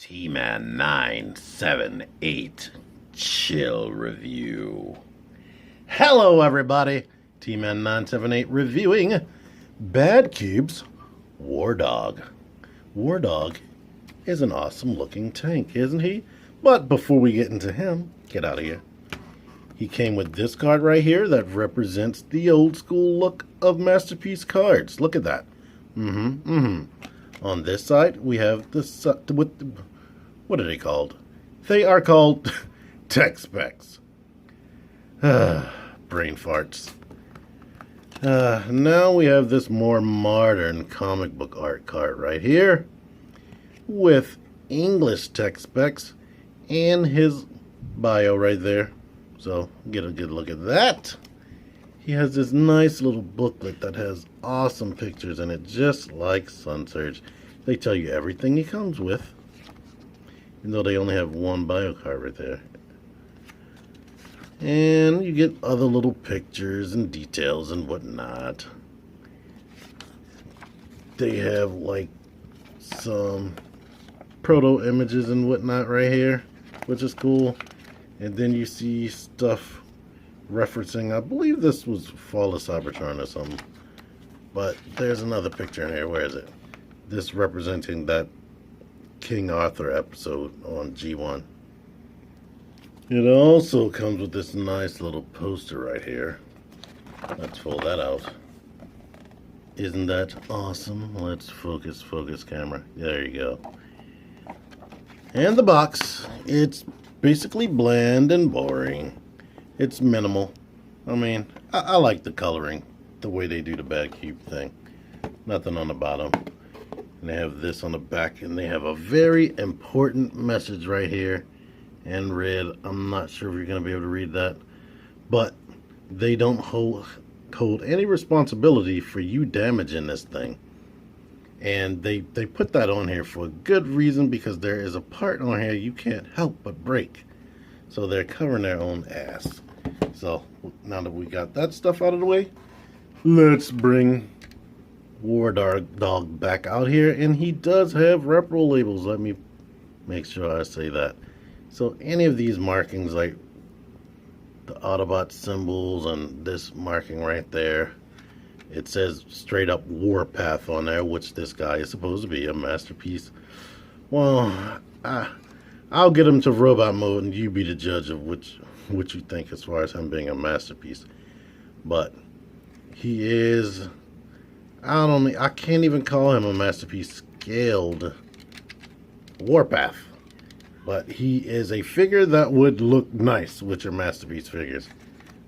T-Man 978 Chill Review. Hello everybody, T-Man 978 reviewing Bad Cube's Wardog. Wardog is an awesome looking tank, isn't he? But before we get into him, get out of here. He came with this card right here that represents the old school look of Masterpiece cards. Look at that. On this side, we have what are they called? They are called tech specs. Brain farts. Now we have this more modern comic book art card right here with English tech specs and his bio right there. So get a good look at that. He has this nice little booklet that has awesome pictures in it, just like Sun Surge. They tell you everything he comes with, even though they only have one bio card right there. And you get other little pictures and details and whatnot. They have like some proto images and whatnot right here, which is cool. And then you see stuff referencing, I believe this was Fall of Cybertron or something. But there's another picture in here. Where is it? This representing that King Arthur episode on G1. It also comes with this nice little poster right here. Let's pull that out. Isn't that awesome? Let's focus camera. There you go. And the box. It's basically bland and boring. It's minimal. I mean, I like the coloring, the way they do the Bad Cube thing. Nothing on the bottom. And they have this on the back, and they have a very important message right here in red. I'm not sure if you're going to be able to read that, but they don't hold any responsibility for you damaging this thing. And they put that on here for a good reason, because there is a part on here you can't help but break. So they're covering their own ass. So now that we got that stuff out of the way, let's bring Wardog back out here. And he does have Reprolabels. Let me make sure I say that. So any of these markings, like the Autobot symbols and this marking right there, it says straight up Warpath on there, which this guy is supposed to be a masterpiece. Well, I'll get him to robot mode and you be the judge of what you think as far as him being a masterpiece. But he is, I can't even call him a masterpiece scaled Warpath. But he is a figure that would look nice with your masterpiece figures.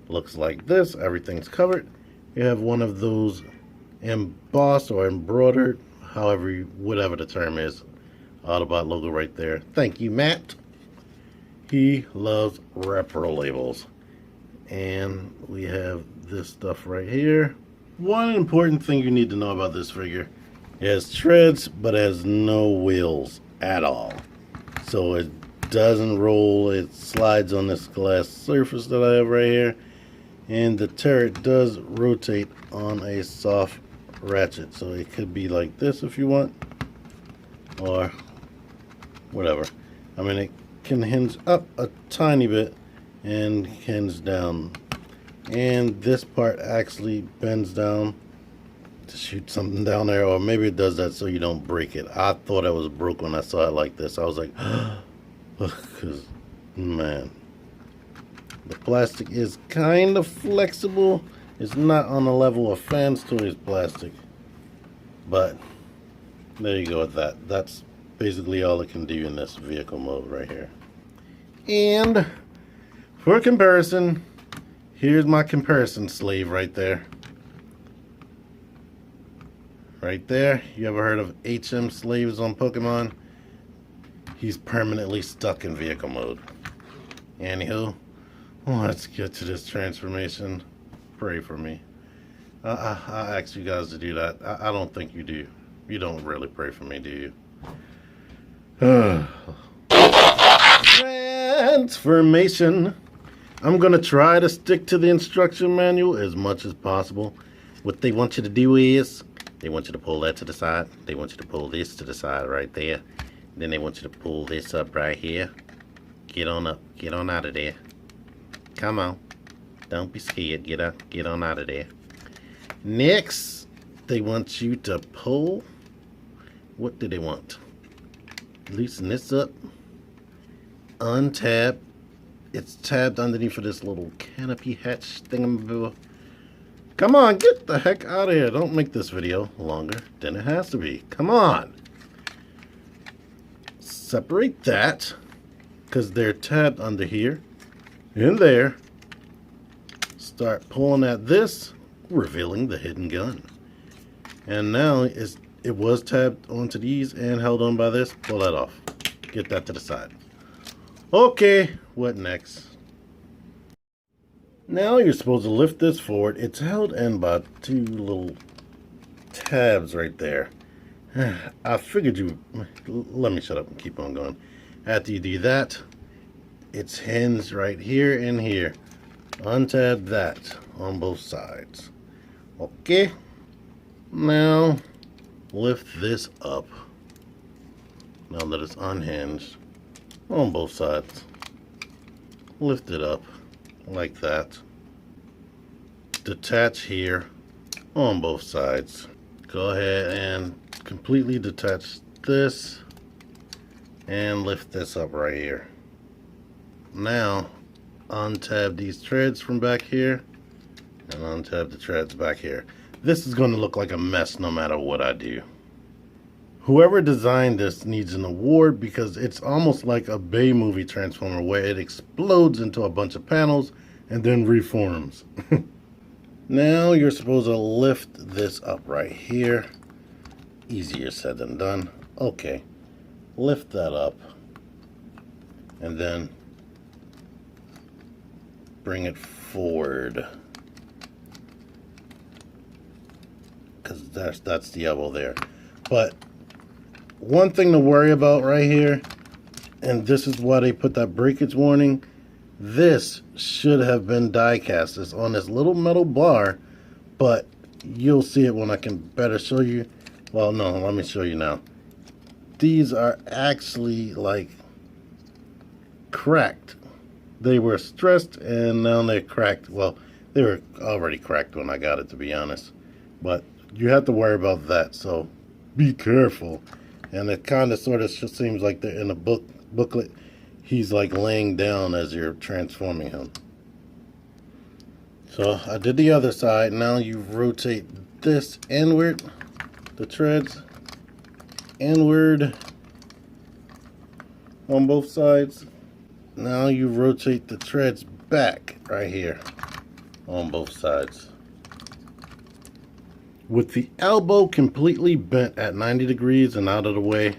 Looks like this, everything's covered. You have one of those embossed or embroidered, whatever the term is, Autobot logo right there. Thank you, Matt. He loves Reprolabels. And we have this stuff right here. One important thing you need to know about this figure: it has treads, but it has no wheels at all. So it doesn't roll, it slides on this glass surface that I have right here. And the turret does rotate on a soft ratchet. So it could be like this if you want, or whatever. I mean, it can hinge up a tiny bit and hinge down. And this part actually bends down to shoot something down there, or maybe it does that so you don't break it. I thought it was broke when I saw it like this. I was like, because, man, the plastic is kind of flexible. It's not on the level of Fans Toys plastic, but there you go with that. That's basically all it can do in this vehicle mode right here. And for comparison, here's my comparison slave right there. Right there. You ever heard of HM slaves on Pokemon? He's permanently stuck in vehicle mode. Anywho, let's get to this transformation. Pray for me. I asked you guys to do that. I don't think you do. You don't really pray for me, do you? Transformation. I'm going to try to stick to the instruction manual as much as possible. What they want you to do is, they want you to pull that to the side. They want you to pull this to the side right there. Then they want you to pull this up right here. Get on up. Get on out of there. Come on. Don't be scared. Get on out of there. Next, they want you to pull. What do they want? Loosen this up. Untab. It's tabbed underneath of this little canopy hatch thingamabob. Come on, get the heck out of here. Don't make this video longer than it has to be. Come on. Separate that, because they're tabbed under here. In there. Start pulling at this, revealing the hidden gun. And now it was tabbed onto these and held on by this. Pull that off. Get that to the side. Okay, what next? Now you're supposed to lift this forward. It's held in by two little tabs right there. I figured you... Let me shut up and keep on going. After you do that, it's hinged right here and here. Untab that on both sides. Okay. Now, lift this up. Now that it's unhinged on both sides. Lift it up like that. Detach here on both sides. Go ahead and completely detach this and lift this up right here. Now untab these treads from back here and untab the treads back here. This is going to look like a mess no matter what I do. Whoever designed this needs an award because it's almost like a Bay movie Transformer where it explodes into a bunch of panels and then reforms. Now you're supposed to lift this up right here. Easier said than done. Okay, lift that up and then bring it forward, because that's the elbow there. But one thing to worry about right here, and this is why they put that breakage warning, this should have been die cast. It's on this little metal bar, but you'll see it when I can better show you. Well, no, let me show you now. These are actually like cracked. They were stressed and now they're cracked. Well, they were already cracked when I got it, to be honest. But you have to worry about that, so be careful. And it kind of sort of seems like they're in a booklet. He's like laying down as you're transforming him. So I did the other side. Now you rotate this inward, the treads inward on both sides. Now you rotate the treads back right here on both sides. With the elbow completely bent at 90 degrees and out of the way,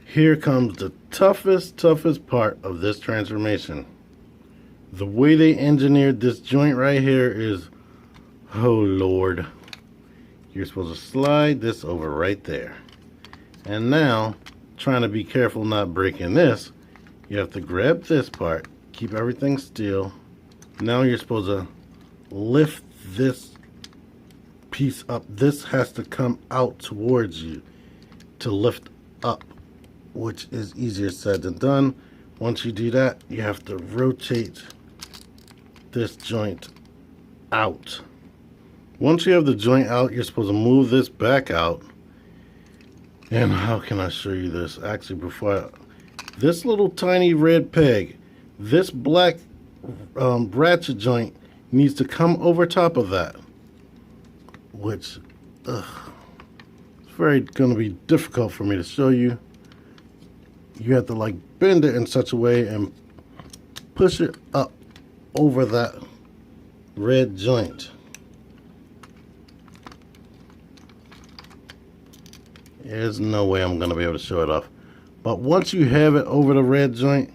here comes the toughest part of this transformation. The way they engineered this joint right here is, oh Lord. You're supposed to slide this over right there. And now, trying to be careful not breaking this, you have to grab this part, keep everything still. Now you're supposed to lift this piece up. This has to come out towards you to lift up, which is easier said than done. Once you do that, you have to rotate this joint out. Once you have the joint out, you're supposed to move this back out. And how can I show you this? Actually, this little tiny red peg, this black ratchet joint needs to come over top of that, which it's very going to be difficult for me to show you. You have to like bend it in such a way and push it up over that red joint. There's no way I'm going to be able to show it off. But once you have it over the red joint,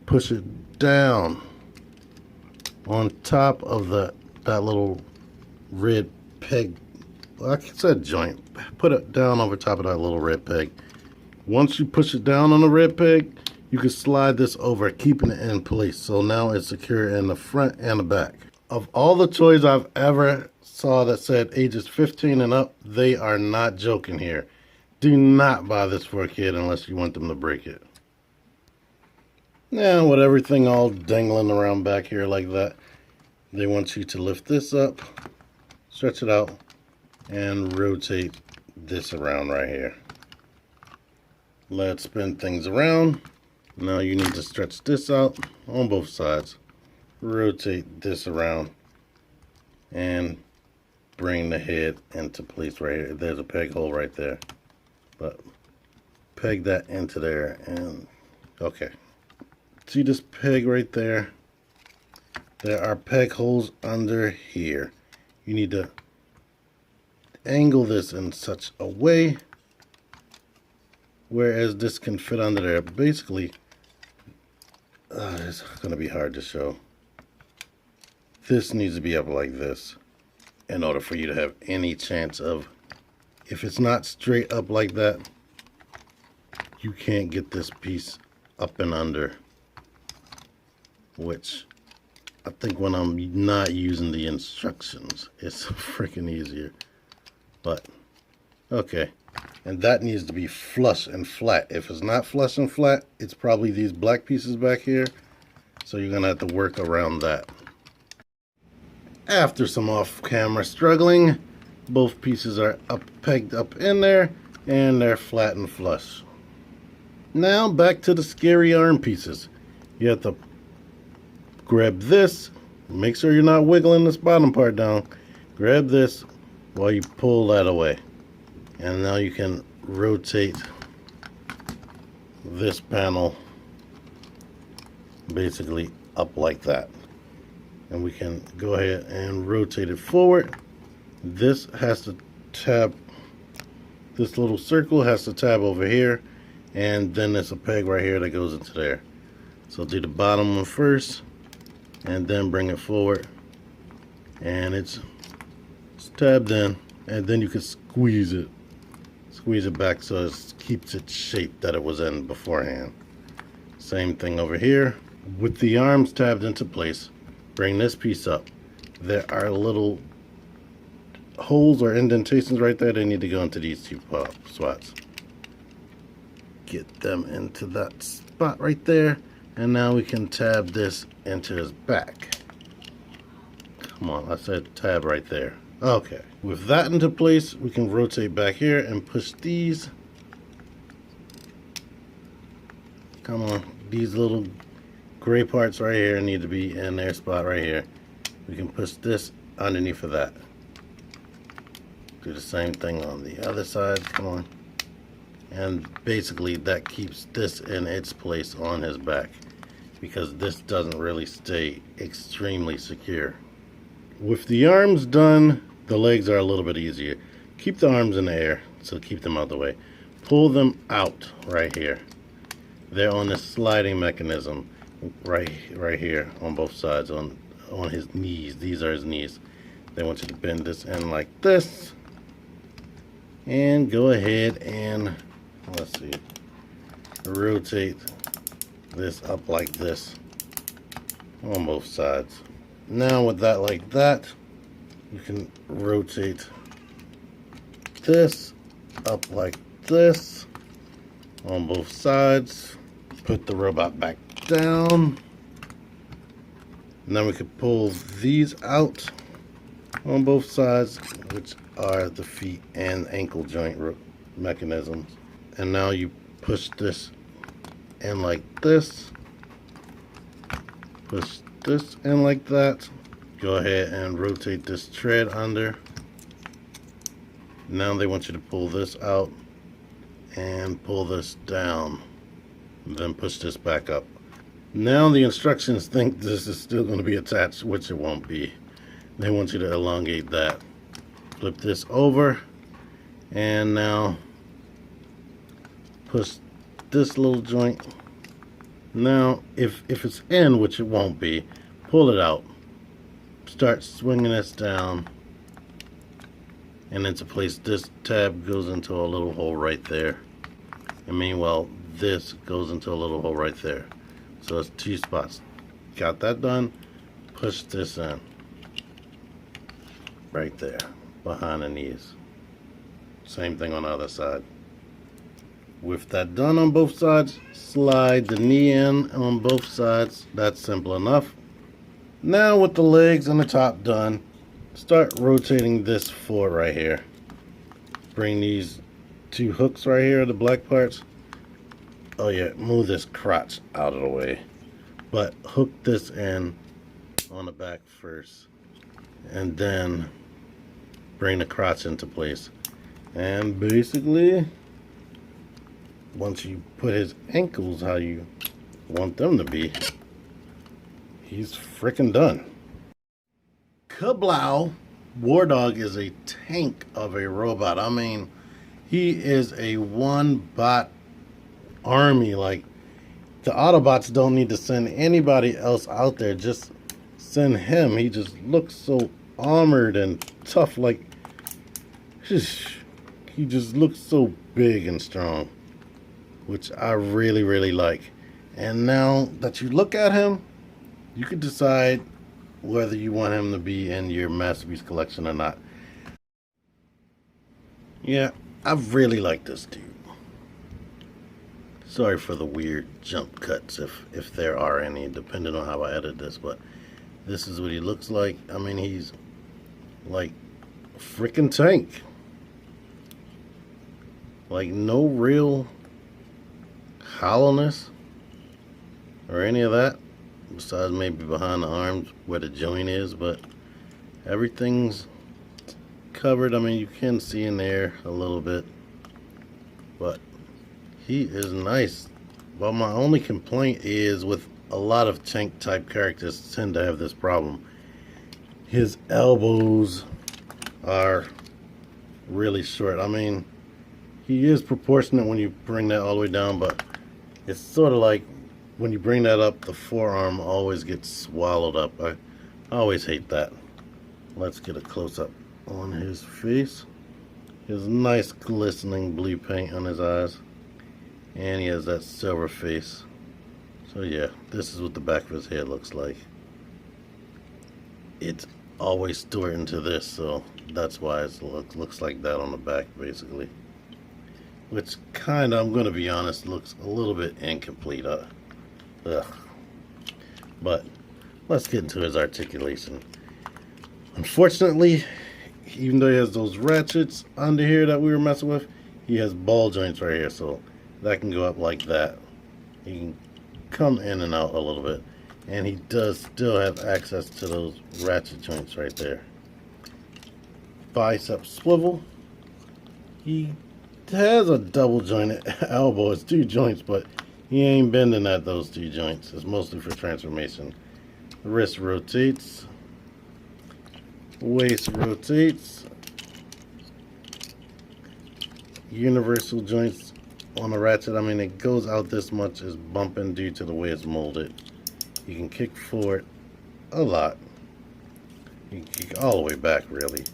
push it down on top of that little red peg. Like I said, joint. Put it down over top of that little red peg. Once you push it down on the red peg, you can slide this over, keeping it in place. So now it's secure in the front and the back. Of all the toys I've ever saw that said ages 15 and up, they are not joking here. Do not buy this for a kid unless you want them to break it. Now, with everything all dangling around back here like that, they want you to lift this up, stretch it out, and rotate this around right here. Let's spin things around. Now you need to stretch this out on both sides. Rotate this around and bring the head into place right here. There's a peg hole right there. But peg that into there and okay. See this peg right there? There are peg holes under here. You need to angle this in such a way whereas this can fit under there. Basically, it's going to be hard to show. This needs to be up like this in order for you to have any chance of, if it's not straight up like that, you can't get this piece up and under, which I think when I'm not using the instructions, it's freaking easier. But, okay. And that needs to be flush and flat. If it's not flush and flat, it's probably these black pieces back here. So you're going to have to work around that. After some off-camera struggling, both pieces are pegged up in there, and they're flat and flush. Now back to the scary arm pieces. You have to grab this. Make sure you're not wiggling this bottom part down. Grab this while you pull that away. And now you can rotate this panel basically up like that. And we can go ahead and rotate it forward. This has to tab, this little circle has to tab over here, and then there's a peg right here that goes into there. So do the bottom one first, and then bring it forward, and it's tabbed in, and then you can squeeze it back so it keeps its shape that it was in beforehand. Same thing over here. With the arms tabbed into place, bring this piece up. There are little holes or indentations right there. They need to go into these two spots. Get them into that spot right there, and now we can tab this into his back. Come on, I said tab right there. Okay, with that into place, we can rotate back here and push these. Come on, these little gray parts right here need to be in their spot right here. We can push this underneath of that. Do the same thing on the other side. Come on. And basically that keeps this in its place on his back, because this doesn't really stay extremely secure. With the arms done, the legs are a little bit easier. Keep the arms in the air, so keep them out of the way. Pull them out right here. They're on the sliding mechanism right here on both sides, on his knees. These are his knees. They want you to bend this in like this, and go ahead and, let's see, rotate this up like this on both sides. Now with that like that, you can rotate this up like this on both sides. Put the robot back down. Now we can pull these out on both sides, which are the feet and ankle joint mechanisms. And now you push this in like this. Push this in like that. Go ahead and rotate this tread under. Now they want you to pull this out and pull this down. And then push this back up. Now the instructions think this is still going to be attached, which it won't be. They want you to elongate that. Flip this over, and now push this little joint. Now if it's in, which it won't be, pull it out. Start swinging this down and into place. This tab goes into a little hole right there, and meanwhile this goes into a little hole right there. So it's two spots. Got that done. Push this in right there behind the knees. Same thing on the other side. With that done on both sides, slide the knee in on both sides. That's simple enough. Now with the legs and the top done, start rotating this forward right here. Bring these two hooks right here, the black parts. Oh yeah, move this crotch out of the way. But hook this in on the back first. And then bring the crotch into place. And basically, once you put his ankles how you want them to be, he's freaking done. Kablow! Wardog is a tank of a robot. I mean, he is a one-bot army. Like, the Autobots don't need to send anybody else out there. Just send him. He just looks so armored and tough. Like, he just looks so big and strong, which I really, really like. And now that you look at him, you can decide whether you want him to be in your Masterpiece collection or not. Yeah, I really like this dude. Sorry for the weird jump cuts, if there are any, depending on how I edit this, but this is what he looks like. I mean, he's like a freaking tank. Like, no real hollowness or any of that, besides maybe behind the arms where the joint is, but everything's covered. I mean, you can see in there a little bit, but he is nice. But my only complaint is with a lot of tank type characters tend to have this problem. His elbows are really short. I mean, he is proportionate when you bring that all the way down, but it's sort of like when you bring that up, the forearm always gets swallowed up. I always hate that. Let's get a close-up on his face. His nice glistening blue paint on his eyes. And he has that silver face. So yeah, this is what the back of his head looks like. It's always stored into this, so that's why it looks like that on the back, basically. Which kind of, I'm going to be honest, looks a little bit incomplete. But let's get into his articulation. Unfortunately, even though he has those ratchets under here that we were messing with, he has ball joints right here, so that can go up like that. He can come in and out a little bit, and he does still have access to those ratchet joints right there. Bicep swivel. He has a double jointed elbow. It's two joints, but he ain't bending at those two joints. It's mostly for transformation. Wrist rotates. Waist rotates. Universal joints on the ratchet. I mean, it goes out this much, is bumping due to the way it's molded. You can kick forward a lot. You can kick all the way back, really.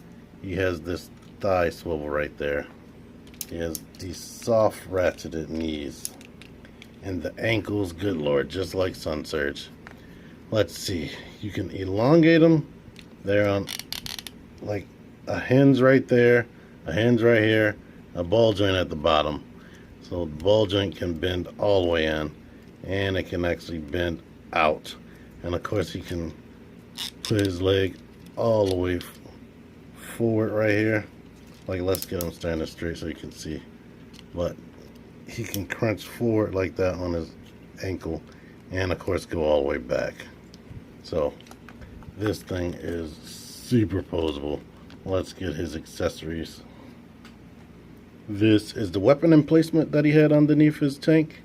He has this thigh swivel right there. He has these soft ratcheted knees. And the ankles, good lord, just like Sun Surge. Let's see. You can elongate them. They're on like a hinge right there, a hinge right here, a ball joint at the bottom. So the ball joint can bend all the way in, and it can actually bend out. And of course he can put his leg all the way forward right here. Like, let's get him standing straight so you can see. But he can crunch forward like that on his ankle, and of course go all the way back. So this thing is super posable. Let's get his accessories. This is the weapon emplacement that he had underneath his tank.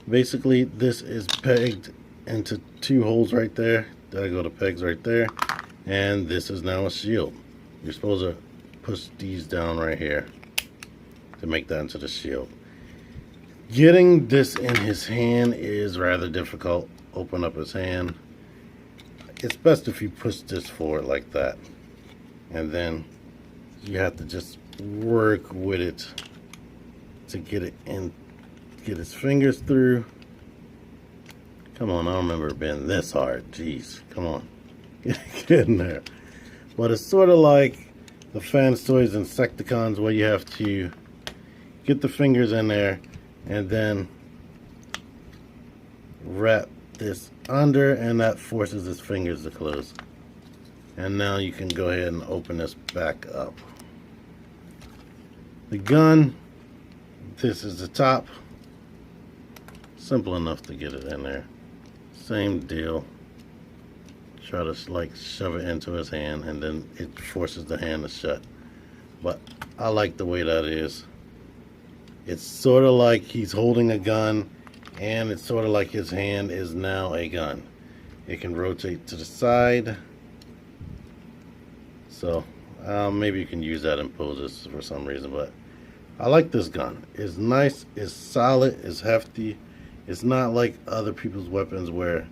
Basically, this is pegged into two holes right there. There go the pegs right there. And this is now a shield. You're supposed to push these down right here to make that into the shield. Getting this in his hand is rather difficult. Open up his hand. It's best if you push this forward like that. And then you have to just work with it to get it in, get his fingers through. Come on, I don't remember it being this hard. Jeez, come on. Get in there. But it's sort of like the Fans Toys Insecticons, where you have to get the fingers in there and then wrap this under, and that forces his fingers to close. And now you can go ahead and open this back up. The gun, this is the top. Simple enough to get it in there. Same deal. Try to like shove it into his hand, and then it forces the hand to shut. But I like the way that is. It's sort of like he's holding a gun, and it's sort of like his hand is now a gun. It can rotate to the side. So maybe you can use that in poses for some reason, but I like this gun. It's nice, it's solid, it's hefty. It's not like other people's weapons where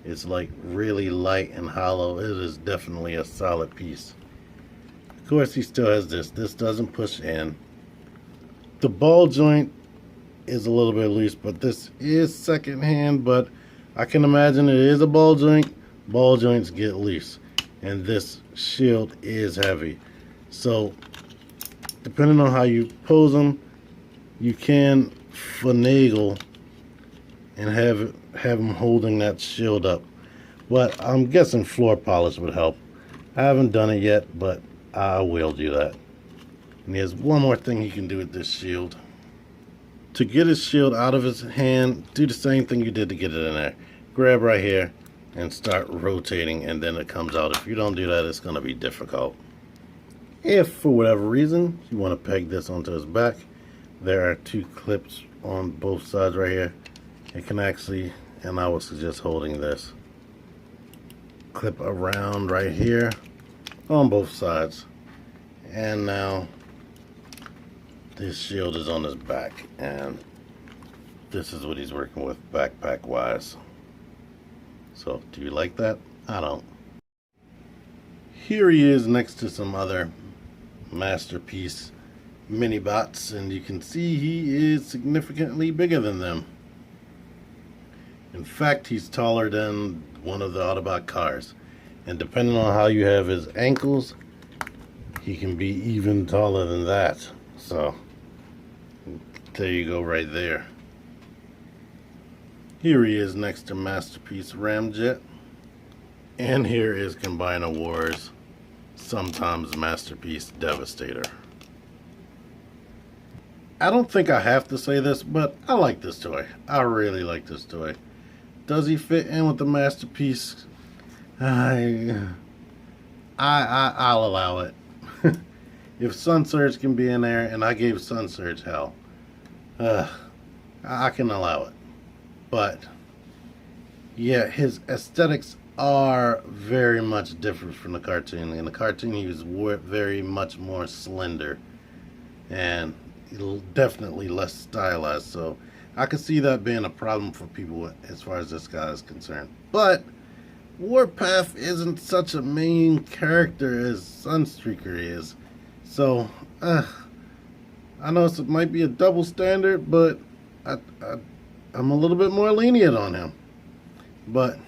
it's like really light and hollow. It is definitely a solid piece. Of course, he still has this. This doesn't push in. The ball joint is a little bit loose, but this is secondhand, but I can imagine it is a ball joint. Ball joints get loose, and this shield is heavy. So depending on how you pose them, you can finagle and have him holding that shield up. But I'm guessing floor polish would help. I haven't done it yet, but I will do that. And there's one more thing he can do with this shield. To get his shield out of his hand, do the same thing you did to get it in there. Grab right here and start rotating, and then it comes out. If you don't do that, it's going to be difficult. If for whatever reason you want to peg this onto his back, there are two clips on both sides right here. It can actually, and I would suggest holding this, clip around right here on both sides. And now this shield is on his back, and this is what he's working with backpack wise. So do you like that? I don't. Here he is next to some other Masterpiece mini bots, and you can see he is significantly bigger than them. In fact, he's taller than one of the Autobot cars, and depending on how you have his ankles, he can be even taller than that. So there you go right there. Here he is next to Masterpiece Ramjet, and here is Combiner Wars, sometimes Masterpiece Devastator. I don't think I have to say this, but I like this toy. I really like this toy. Does he fit in with the Masterpiece? I'll allow it. If Sun Surge can be in there, and I gave Sun Surge hell, I can allow it. But yeah, his aesthetics are very much different from the cartoon. In the cartoon, he was very much more slender and definitely less stylized. So I could see that being a problem for people as far as this guy is concerned. But Warpath isn't such a main character as Sunstreaker is. So I know it might be a double standard, but I'm a little bit more lenient on him. But,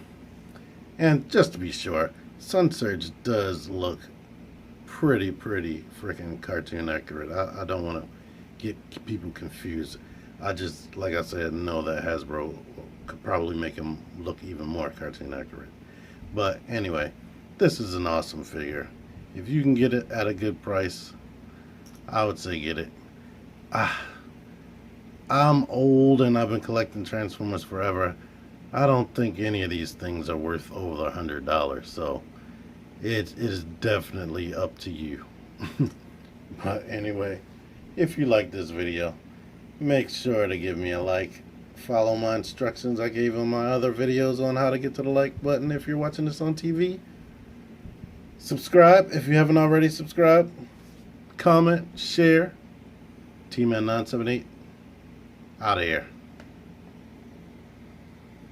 and just to be sure, Sun Surge does look pretty freaking cartoon accurate. I don't want to get people confused. I just, like I said, know that Hasbro could probably make him look even more cartoon accurate. But anyway, this is an awesome figure. If you can get it at a good price, I would say get it. I'm old and I've been collecting Transformers forever. I don't think any of these things are worth over $100, so it is definitely up to you. But anyway, if you like this video, make sure to give me a like. Follow my instructions I gave in my other videos on how to get to the like button if you're watching this on TV. Subscribe if you haven't already subscribed. Comment, share. T-Man978 out of here.